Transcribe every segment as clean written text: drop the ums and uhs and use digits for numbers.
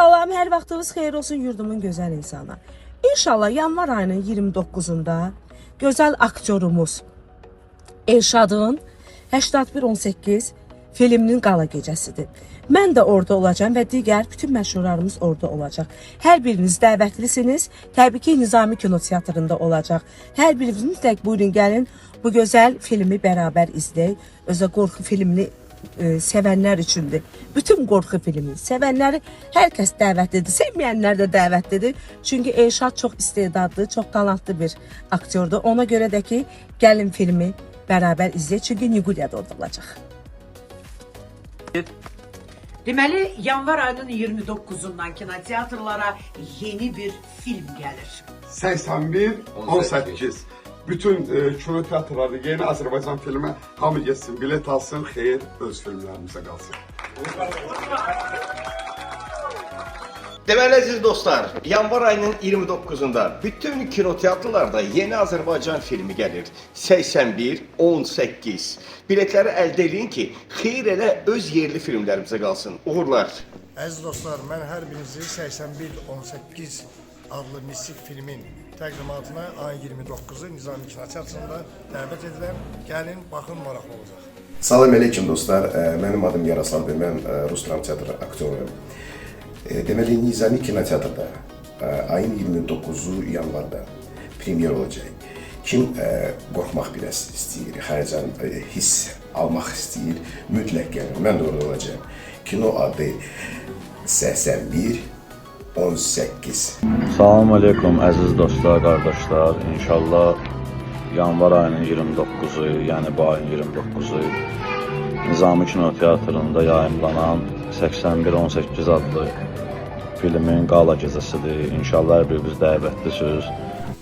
Salam, hər vaxtınız xeyir olsun yurdumun gözəl insana. İnşallah yanvar ayının 29'unda gözəl aktyorumuz Elşadın 81-18 filminin qala gecəsidir. Mən də orada olacağım və digər bütün məşhurlarımız orada olacaq. Hər biriniz dəvətlisiniz. Təbii ki, Nizami Kino Teatrında olacaq. Hər biriniz mütləq buyurun gəlin bu gözəl filmi bərabər izləyək. Özə qorxu filmini sevənlər üçündür. Bütün qorxu filmi sevənləri hər kəs dəvətlidir. Sevməyənlər də dəvətlidir. Çünki Elşad çox istedadlı, çox talantlı bir aktyordur. Ona görə də ki, gəlin filmi bərabər izləyək. Çünki Nigulya'da orada olacaq. Deməli, yanvar ayının 29'undan kinoteatrlara yeni bir film gelir. 81-18. Bütün kinoteatrlarda yeni Azərbaycan filmi hamı geçsin, bilet alsın, xeyir öz filmlərimizə qalsın. Deməli əziz dostlar, yanvar ayının 29'unda bütün kinoteatrlarda yeni Azərbaycan filmi gəlir. 81-18. Biletləri əldə edin ki, xeyir elə öz yerli filmlərimizə qalsın. Uğurlar. Əziz dostlar, mən hər birinizi 81-18 adlı mistik filmin təqdimatına ayın 29'u Nizami Kino Teatrında dəvət edirəm. Gəlin, baxın, maraqlı olacaq. Salam aleyküm dostlar, mənim adım Yaroslavdır, mən Rus dram teatrı aktyoruyum. Deməli, Nizami Kino Teatrda ayın 29'u yanvarda premier olacaq. Kim qorxmaq biraz istəyir, həyəcan, hiss almaq istəyir, mütləq gəlin, mən də orada olacağım. Kino adı 81-18. Salam aleykum əziz dostlar, qardaşlar. İnşallah yanvar ayının 29'u, yəni bu ayın 29'u Nizami Kino Teatrında yayımlanan 81-18 adlı filmin qala gecəsidir. İnşallah hər biriniz dəvətlisiniz.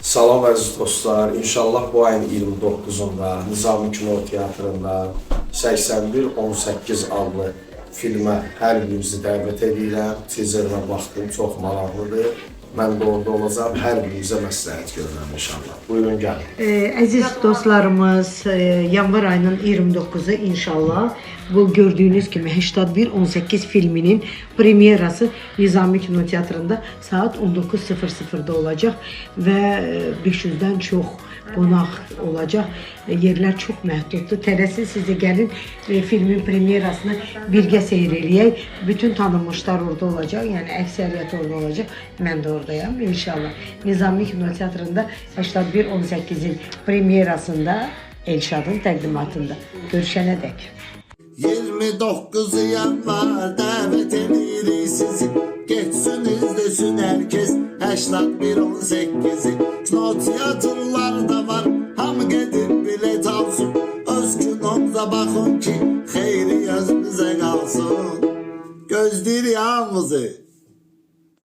Salam əziz dostlar, İnşallah bu ayın 29'unda Nizami Kino Teatrında 81-18 adlı filmə hər birinizi dəvət edirəm. Teaserına baxdım, çox maraqlıdır. Mən də orada olacağım, hər birinizə məsləhət görürəm inşallah. Buyurun gəlin. Əziz dostlarımız, yanvar ayının 29'u inşallah bu gördüğünüz kimi 81-18 filminin premierası Nizami Kino Teatrında saat 19:00'da olacaq və 500'dən çox qonaq olacaq. Yerlər çox məhduddur. Tələsin sizi gəlin filmin premierasını birgə seyr eləyək. Bütün tanınmışlar orada olacaq. Yəni əksəriyyət orada olacaq. Mən də oradayam inşallah. Nizami Kino Teatrında 81-18'in premierasında Elşadın təqdimatında. Görüşənə dək. 29 yanvar dəvət edirik sizi. Geçsin izlesin herkes 81-18'i. Kino tiyatrlarda var, hamı gedib bilet alsın. Öz kinomuza baxın ki, xeyri gözümüzə qalsın. Gözləyir hamımızı.